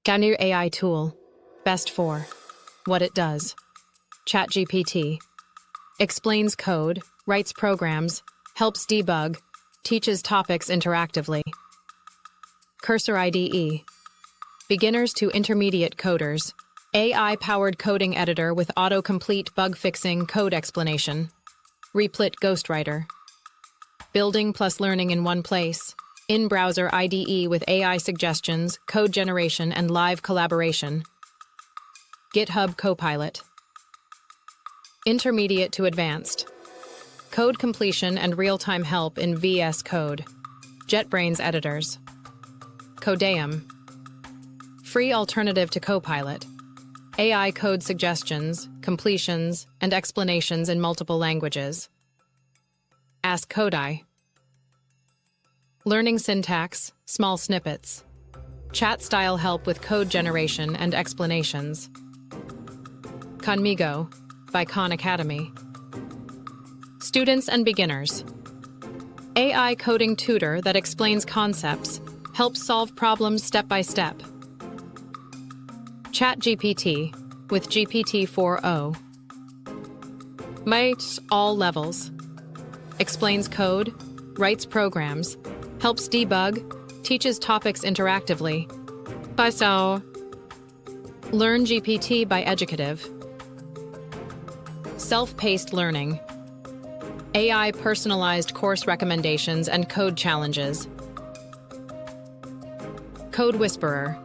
GNU AI tool. Best for. What it does. ChatGPT. Explains code, writes programs, helps debug, teaches topics interactively. Cursor IDE. Beginners to intermediate coders. AI-powered coding editor with autocomplete bug-fixing code explanation. Replit Ghostwriter. Building plus learning in one place. In-browser IDE with AI suggestions, code generation, and live collaboration. GitHub Copilot. Intermediate to advanced. Code completion and real-time help in VS Code. JetBrains editors. Codeium. Free alternative to Copilot. AI code suggestions, completions, and explanations in multiple languages. AskCodi. Learning syntax, small snippets. Chat-style help with code generation and explanations. Khanmigo by Khan Academy. Students and beginners. AI coding tutor that explains concepts, helps solve problems step by step. ChatGPT with GPT 4.0. Mates all levels. Explains code, writes programs, helps debug, teaches topics interactively. By so. LearnGPT by Educative. Self-paced learning. AI personalized course recommendations and code challenges. Code Whisperer.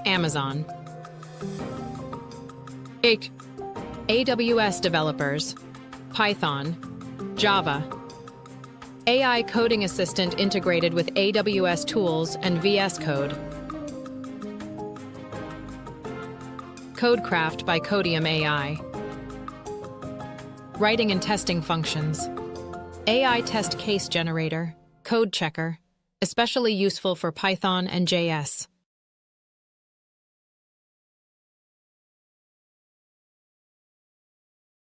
Amazon. AWS developers. Python. Java. AI coding assistant integrated with AWS tools and VS Code. CodeCraft by CodiumAI. Writing and testing functions. AI test case generator, code checker, especially useful for Python and JS.